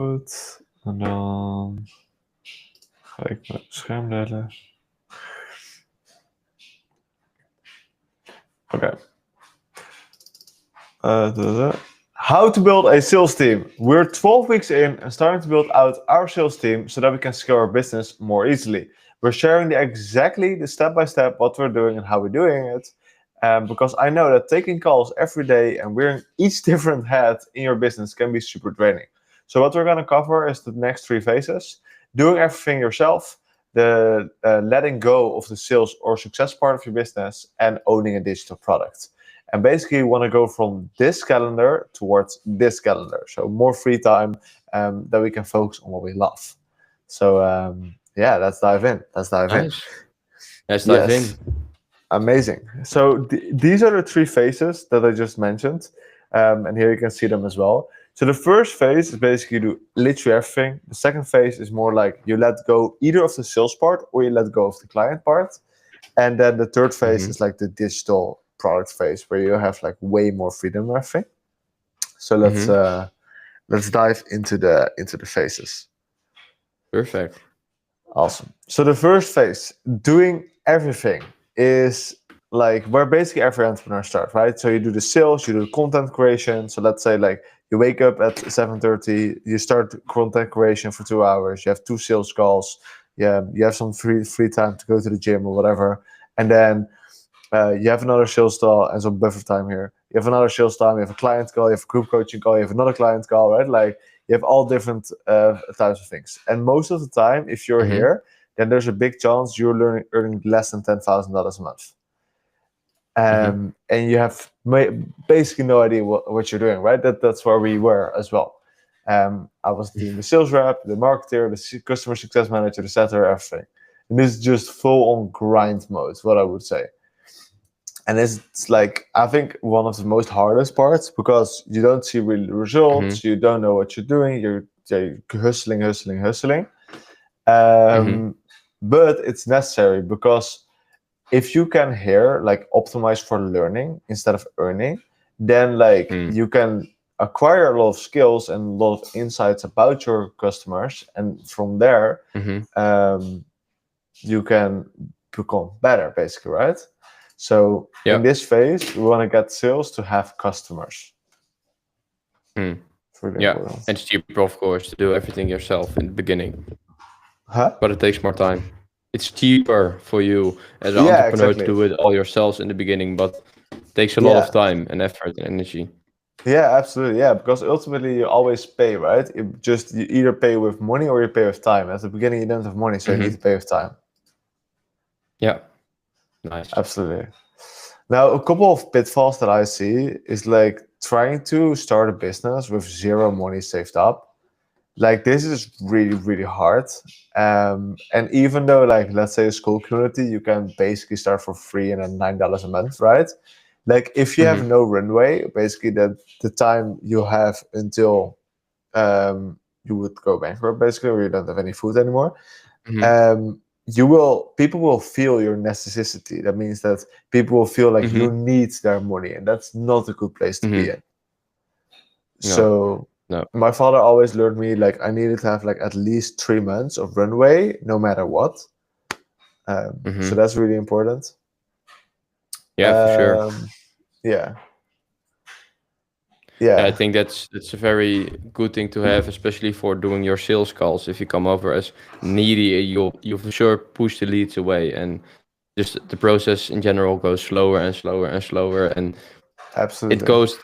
Goed. En dan ga ik mijn scherm delen. Oké. How to build a sales team. We're 12 weeks in and starting to build out our sales team so that we can scale our business more easily. We're sharing exactly the step-by-step what we're doing and how we're doing it. Because I know that taking calls every day and wearing each different hat in your business can be super draining. So what we're going to cover is the next 3 phases. Doing everything yourself, the letting go of the sales or success part of your business, and owning a digital product. And basically, you want to go from this calendar towards this calendar. So more free time that we can focus on what we love. So let's dive in. Nice. Let's dive in. Amazing. So these are the 3 phases that I just mentioned. And here you can see them as well. So the first phase is basically you do literally everything. The second phase is more like you let go either of the sales part or you let go of the client part. And then the third phase is like the digital product phase where you have like way more freedom, I think. So let's dive into the phases. Perfect. Awesome. So the first phase, doing everything, is like where basically every entrepreneur starts, right? So you do the sales, you do the content creation. So let's say like you wake up at 7:30, you start content creation for 2 hours, you have 2 sales calls, you have some free time to go to the gym or whatever, and then you have another sales call and some buffer time here. You have another sales time, you have a client call, you have a group coaching call, you have another client call, right? Like you have all different types of things. And most of the time, if you're here, then there's a big chance you're earning less than $10,000 a month. And you have basically no idea what you're doing, right? That's where we were as well. I was doing the sales rep, the marketer, the customer success manager, the setter, everything. And this is just full on grind mode, what I would say. And it's like, I think one of the most hardest parts because you don't see real results, you don't know what you're doing, you're hustling. But it's necessary because if you can here like optimize for learning instead of earning, then like you can acquire a lot of skills and a lot of insights about your customers, and from there you can become better, basically, right? So in this phase, we want to get sales to have customers. Really important. And it's cheaper, of course, to do everything yourself in the beginning. But it takes more time. It's cheaper for you as an entrepreneur to do it all yourselves in the beginning, but it takes a lot of time and effort and energy. Yeah, absolutely. Yeah, because ultimately you always pay, right? You either pay with money or you pay with time. At the beginning, you don't have money, so you need to pay with time. Yeah. Nice. Absolutely. Now, a couple of pitfalls that I see is like trying to start a business with 0 money saved up. Like this is really, really hard. And even though like, let's say a school community, you can basically start for free and then $9 a month, right? Like if you have no runway, basically the time you have until you would go bankrupt, basically, or you don't have any food anymore. People will feel your necessity. That means that people will feel like you need their money, and that's not a good place to be in. So my father always learned me like I needed to have like at least 3 months of runway, no matter what. So that's really important. Yeah, for sure. Yeah. I think that's a very good thing to have, especially for doing your sales calls. If you come over as needy, you'll for sure push the leads away, and just the process in general goes slower and slower and slower, and absolutely it goes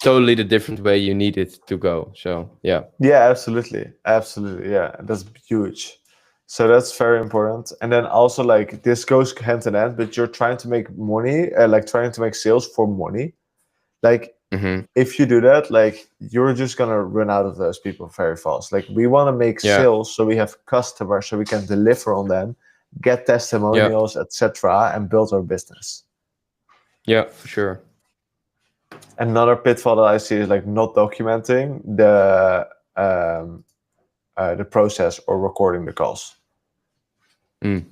totally the different way you need it to go. So yeah, absolutely, yeah, that's huge. So that's very important. And then also like this goes hand in hand, but you're trying to make money, like trying to make sales for money. Like if you do that, like you're just gonna run out of those people very fast. Like we want to make sales so we have customers, so we can deliver on them, get testimonials, etc., and build our business. Yeah, for sure. Another pitfall that I see is like not documenting the process or recording the calls. Yeah,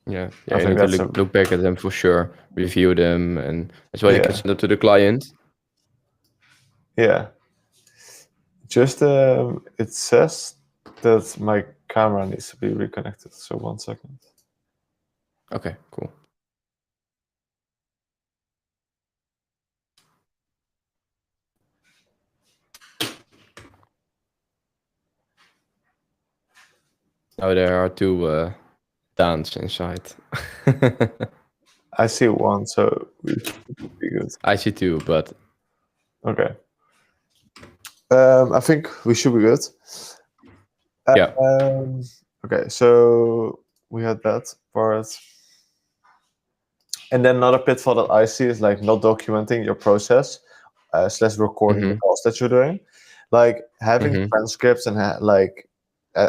you need to look back at them for sure, review them, and that's why you can send it to the client. Yeah. Just it says that my camera needs to be reconnected. So 1 second. Okay, cool. Oh, there are two Daans inside. I see one, so we should be good. I see two, but okay. I think we should be good. Yeah. Okay, so we had that part. And then another pitfall that I see is like not documenting your process / recording the calls that you're doing. Like having transcripts and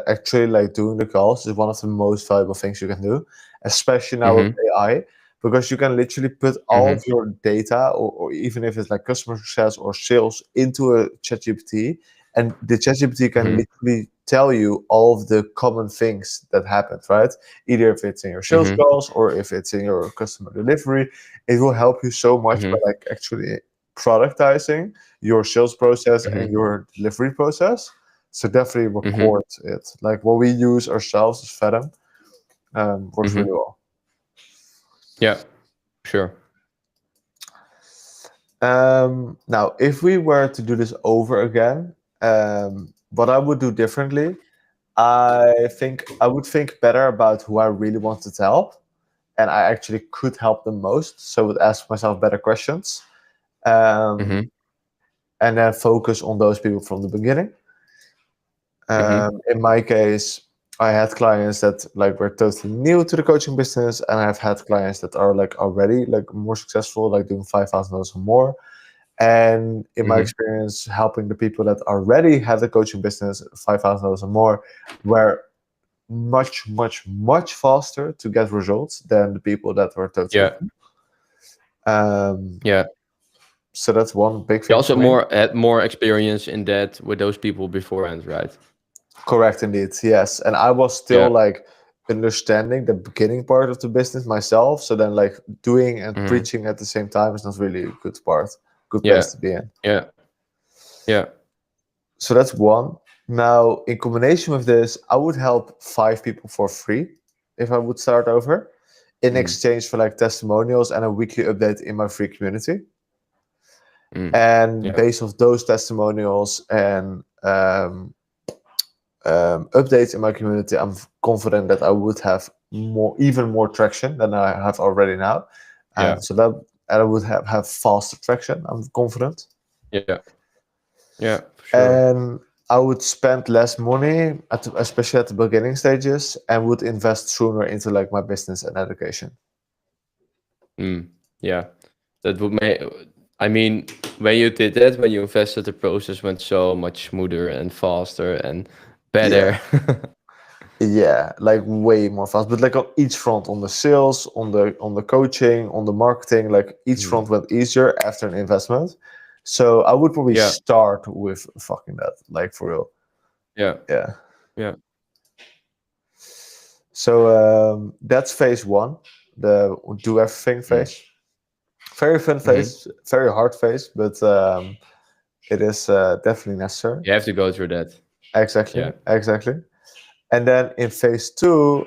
actually like doing the calls is one of the most valuable things you can do, especially now with AI, because you can literally put all of your data, or even if it's like customer success or sales, into a ChatGPT, and the ChatGPT can literally tell you all of the common things that happened, right? Either if it's in your sales calls or if it's in your customer delivery, it will help you so much by like actually productizing your sales process and your delivery process. So definitely record it. Like what we use ourselves is Fathom. Works really well. Yeah, sure. Now, if we were to do this over again, what I would do differently, I think I would think better about who I really wanted to help, and I actually could help them most. So I would ask myself better questions, and then focus on those people from the beginning. In my case, I had clients that like were totally new to the coaching business, and I've had clients that are like already like more successful, like doing $5,000 or more. And in my experience, helping the people that already have the coaching business, $5,000 or more, were much, much, much faster to get results than the people that were totally. Yeah. So that's one big thing. You also had more experience in that with those people beforehand, right? Correct, indeed. Yes, and I was still like understanding the beginning part of the business myself. So then, like doing and preaching at the same time is not really a good part. Good place to be in. Yeah. So that's one. Now, in combination with this, I would help 5 people for free if I would start over, in exchange for like testimonials and a weekly update in my free community. And based off those testimonials and updates in my community, I'm confident that I would have even more traction than I have already now. And so that I would have faster traction, I'm confident. Yeah, for sure. And I would spend less money, especially at the beginning stages, and would invest sooner into like my business and education. Yeah, that would make. I mean, when you did that, when you invested, the process went so much smoother and faster and better. Yeah, like way more fast. But like on each front, on the sales, on the coaching, on the marketing, like each front went easier after an investment. So I would probably start with fucking that, like for real. Yeah. So that's phase 1, the do everything phase. Very fun phase, very hard phase, but it is definitely necessary. You have to go through that. Exactly. And then in phase 2,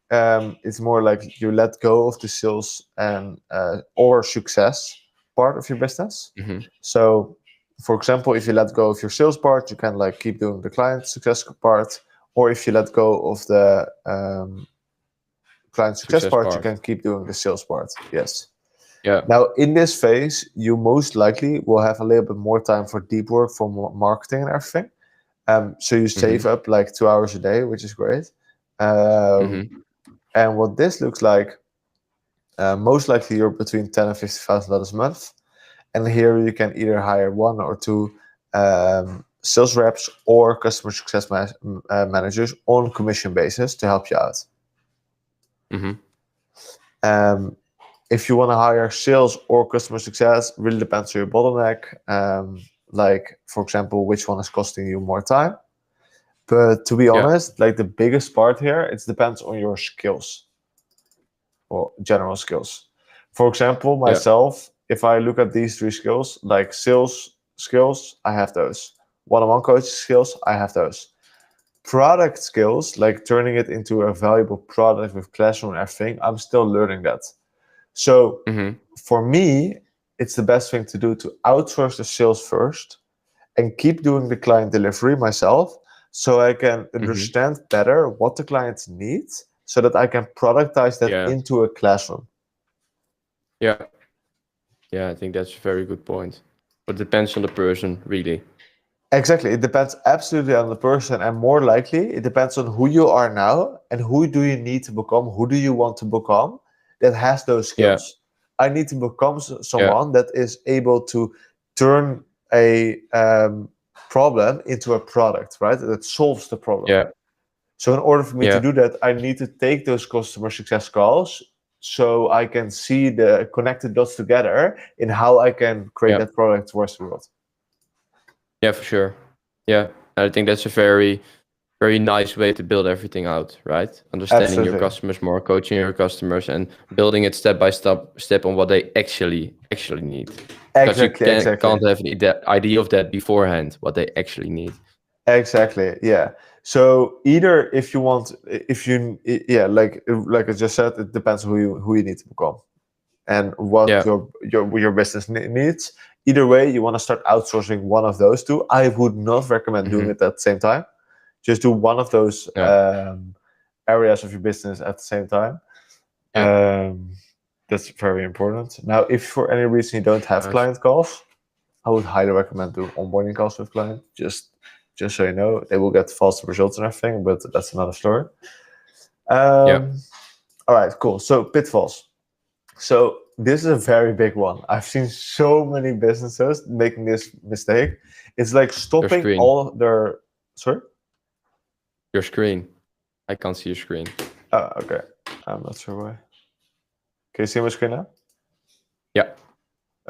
it's more like you let go of the sales and or success part of your business. So, for example, if you let go of your sales part, you can like keep doing the client success part, or if you let go of the client success part, you can keep doing the sales part. Yes. Yeah. Now, in this phase, you most likely will have a little bit more time for deep work, for marketing and everything. So you save up like 2 hours a day, which is great. And what this looks like, most likely you're between $10,000 and $50,000 a month. And here you can either hire 1 or 2 sales reps or customer success managers on commission basis to help you out. If you want to hire sales or customer success, really depends on your bottleneck. Like, for example, which one is costing you more time. But to be honest, like the biggest part here, it depends on your skills or general skills. For example, myself, if I look at these 3 skills, like sales skills, I have those one-on-one coaching skills, I have those. Product skills, like turning it into a valuable product with classroom and everything, I'm still learning that. So for me, it's the best thing to do to outsource the sales first and keep doing the client delivery myself, so I can understand better what the clients need, so that I can productize that into a classroom. Yeah, I think that's a very good point. But it depends on the person, really. Exactly. It depends absolutely on the person, and more likely, it depends on who you are now and who do you need to become, who do you want to become that has those skills. I need to become someone that is able to turn a problem into a product, right? That solves the problem. Yeah. So in order for me to do that, I need to take those customer success calls so I can see the connected dots together in how I can create that product towards the world. Yeah, for sure. Yeah, I think that's a very, very nice way to build everything out, right? Understanding your customers more, coaching your customers, and building it step by step on what they actually need. Because you can't have the idea of that beforehand, what they actually need. Exactly. Yeah. So either if you want, like I just said, it depends who you need to become and what your business needs. Either way, you want to start outsourcing one of those two. I would not recommend doing it at the same time. Just do one of those areas of your business at the same time. That's very important. Now, if for any reason you don't have client calls, I would highly recommend doing onboarding calls with clients. Just so you know, they will get faster results and everything, but that's another story. All right, cool. So pitfalls. So this is a very big one. I've seen so many businesses making this mistake. It's like stopping all their... Sorry? Your screen. I can't see your screen. Oh, okay. I'm not sure why. Can you see my screen now? Yeah.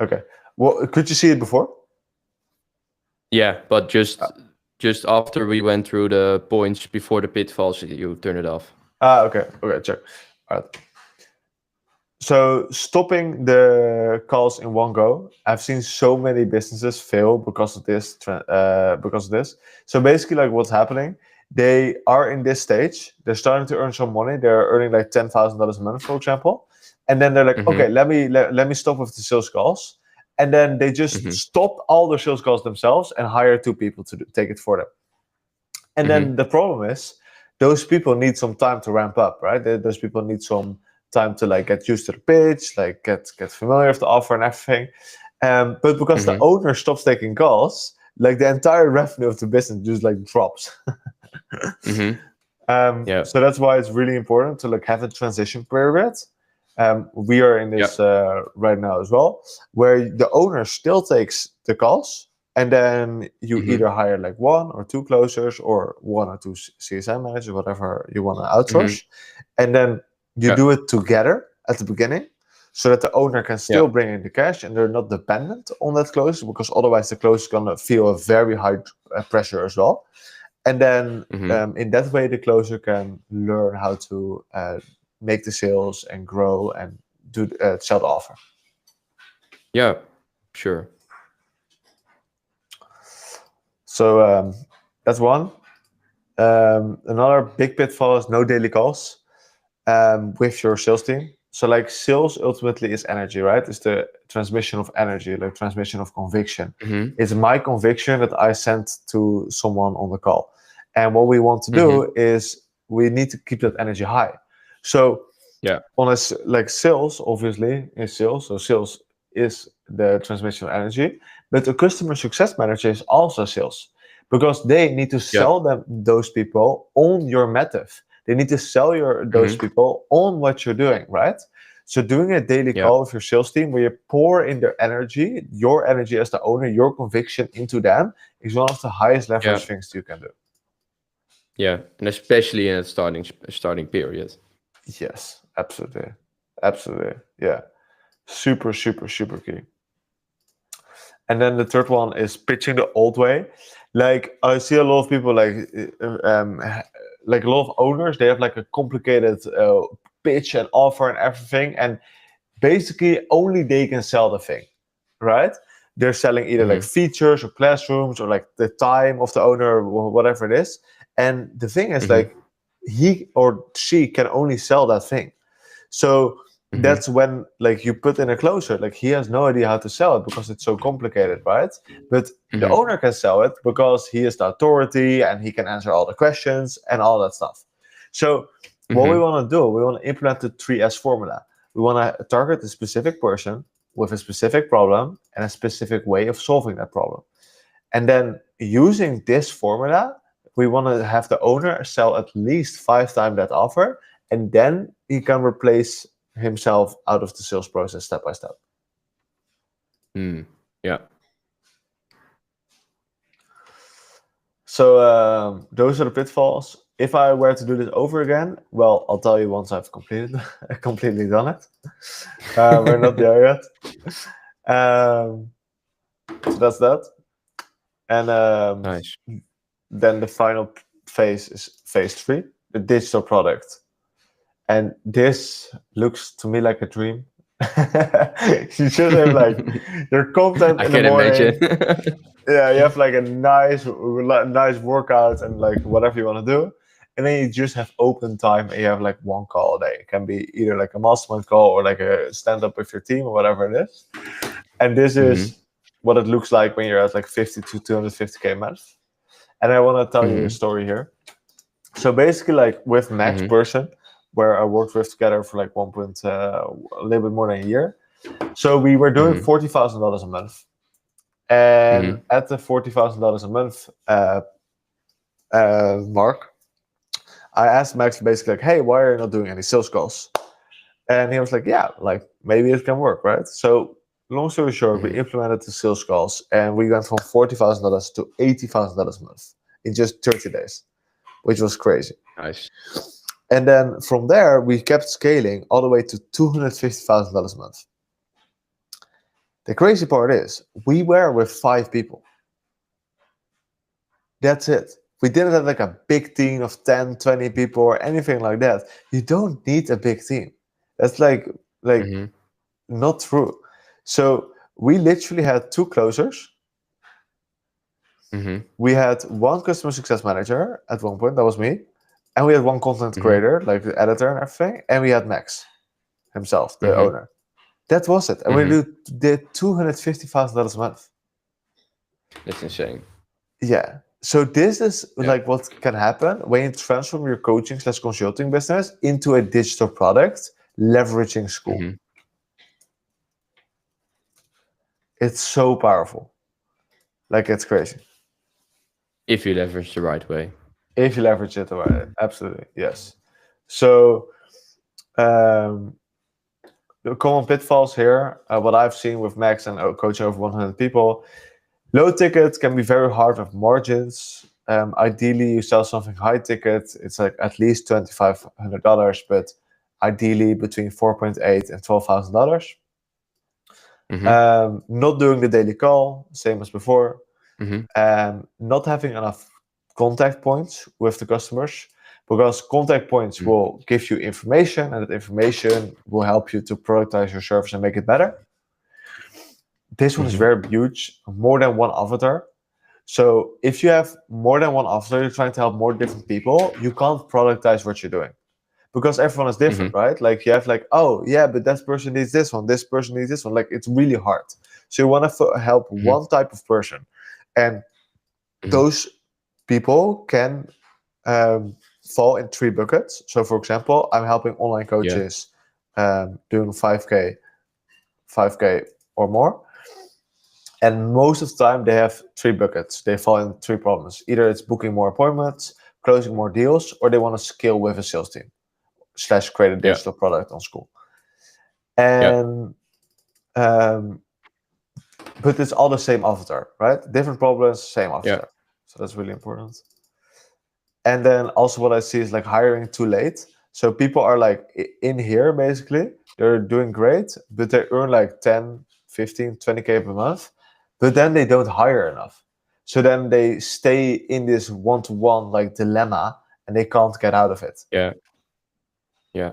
Okay. Well, could you see it before? Yeah, but just after we went through the points before the pitfalls, you turn it off. Okay. Okay, check. All right. So stopping the calls in one go, I've seen so many businesses fail because of this. So basically, like what's happening, they are in this stage. They're starting to earn some money. They're earning like $10,000 a month, for example, and then they're like, okay, let me stop with the sales calls, and then they just stop all the sales calls themselves and hire 2 people to take it for them. And then the problem is, those people need some time to ramp up, right? Those people need some time to like get used to the pitch, like get familiar with the offer and everything. But because the owner stops taking calls, like the entire revenue of the business just like drops. So that's why it's really important to like have a transition period. We are in this right now as well, where the owner still takes the calls, and then you either hire like 1 or 2 closers or 1 or 2 CSM managers, whatever you want to outsource, and then you do it together at the beginning, so that the owner can still bring in the cash and they're not dependent on that closer, because otherwise the closer is gonna feel a very high pressure as well. And then in that way, the closer can learn how to make the sales and grow and do sell the offer. Yeah, sure. So that's one. Another big pitfall is no daily calls with your sales team. So like sales ultimately is energy, right? It's the transmission of energy, like transmission of conviction. It's my conviction that I sent to someone on the call. And what we want to do is we need to keep that energy high. So on a, like sales, obviously is sales. So sales is the transmission of energy, but the customer success manager is also sales, because they need to sell those people on your method. They need to sell those people on what you're doing, right? So doing a daily call with your sales team where you pour in their energy, your energy as the owner, your conviction into them, is one of the highest leverage things you can do. Yeah, and especially in a starting period. Yes, absolutely. Absolutely. Yeah. Super, super, super key. And then the third one is pitching the old way. Like I see a lot of people like a lot of owners, they have like a complicated pitch and offer and everything, and basically only they can sell the thing, right? they're selling either like features or classrooms or like the time of the owner or whatever it is. And the thing is like he or she can only sell that thing. So that's when like you put in a closer, like he has no idea how to sell it because it's so complicated, right? But the owner can sell it because he is the authority and he can answer all the questions and all that stuff. So what we want to do, we want to implement the 3S formula. We want to target a specific person with a specific problem and a specific way of solving that problem. And then using this formula, we want to have the owner sell at least 5 times that offer, and then he can replace himself out of the sales process step by step. Yeah. So those are the pitfalls. If I were to do this over again, well, I'll tell you once I've completely done it. We're not there yet. So that's that. And nice. Then the final phase is phase 3, the digital product. And this looks to me like a dream. You should have like your content in the morning. I can imagine. Yeah, you have like a nice workout and like whatever you want to do. And then you just have open time and you have like one call a day. It can be either like a mastermind call or like a stand-up with your team or whatever it is. And this is what it looks like when you're at like 50 to 250K a month. And I want to tell you a story here. So basically like with Max Person, where I worked with together for like a little bit more than a year. So we were doing $40,000 a month. And at the $40,000 a month mark, I asked Max basically like, hey, why are you not doing any sales calls? And he was like, yeah, like maybe it can work, right? So long story short, we implemented the sales calls and we went from $40,000 to $80,000 a month in just 30 days, which was crazy. Nice. And then from there, we kept scaling all the way to $250,000 a month. The crazy part is we were with 5 people. That's it. We didn't have like a big team of 10, 20 people or anything like that. You don't need a big team. That's like not true. So we literally had 2 closers. We had 1 customer success manager at one point, that was me. And we had 1 content creator, like the editor and everything. And we had Max himself, the owner. That was it. And we did $250,000 a month. That's insane. Yeah. So this is like what can happen when you transform your coaching/consulting business into a digital product, leveraging Skool. It's so powerful. Like, it's crazy. If you leverage the right way. If you leverage it the right way. Absolutely. Yes. So the common pitfalls here, what I've seen with Max and coaching over 100 people, low ticket can be very hard with margins. Ideally, you sell something high ticket. It's like at least $2,500, but ideally between $4,800 and $12,000. Not doing the daily call, same as before. Not having enough contact points with the customers, because contact points will give you information, and that information will help you to productize your service and make it better. This one is very huge, more than 1 avatar. So if you have more than 1 avatar, you're trying to help more different people, you can't productize what you're doing. Because everyone is different, right? Like you have like, oh yeah, but that person needs this one, this person needs this one. Like it's really hard. So you want to help one type of person. And those people can fall in 3 buckets. So for example, I'm helping online coaches doing 5K or more. And most of the time they have 3 buckets. They fall in 3 problems. Either it's booking more appointments, closing more deals, or they want to scale with a sales team / create a digital product on Skool. And but it's all the same avatar, right? Different problems, same avatar. So that's really important. And then also what I see is like hiring too late. So people are like in here, basically, they're doing great, but they earn like 10, 15, 20K per month, but then they don't hire enough. So then they stay in this one-to-one like dilemma and they can't get out of it. Yeah.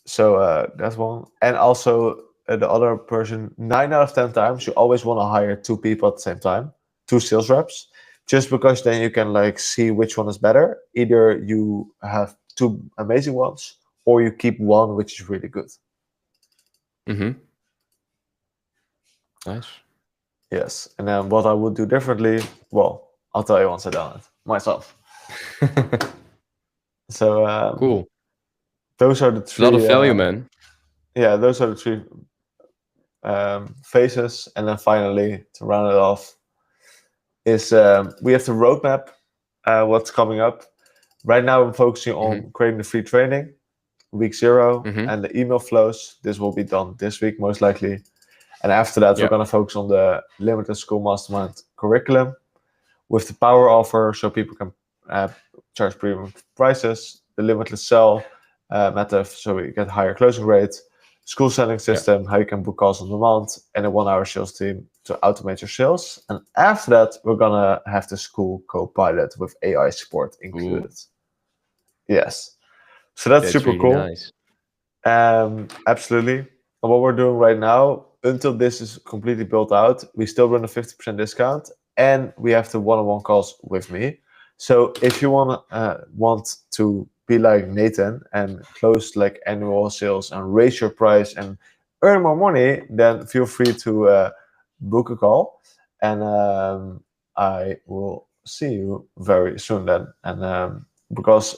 So that's one. And also the other person, 9 out of 10 times, you always want to hire 2 people at the same time, 2 sales reps, just because then you can like see which one is better. Either you have 2 amazing ones, or you keep one which is really good. Nice. Yes, and then what I would do differently, well, I'll tell you once I've done it myself. So cool. Those are the 3. A lot of value, man. Yeah, those are the 3 phases, and then finally to round it off is we have the roadmap. What's coming up right now? I'm focusing on creating the free training, week 0, and the email flows. This will be done this week most likely, and after that we're going to focus on the limited school mastermind curriculum with the power offer, so people can charge premium prices, the limitless sell method, so we get higher closing rates, school selling system, how you can book calls on demand, and a 1-hour sales team to automate your sales. And after that, we're gonna have the school co-pilot with AI support included. Yes, so that's super really cool. Nice. Absolutely. And what we're doing right now, until this is completely built out, we still run a 50% discount, and we have the one-on-one calls with me. So if you want to be like Nathan and close like annual sales and raise your price and earn more money, then feel free to book a call, and I will see you very soon then. And because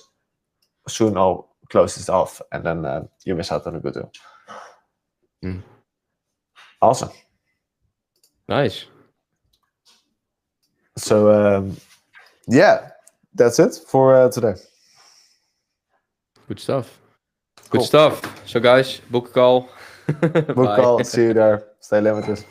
soon I'll close this off, and then you miss out on a good deal. Awesome. Nice. So yeah, that's it for today. Good stuff. Good stuff. So guys, book a call. Book a call. See you there. Stay limited.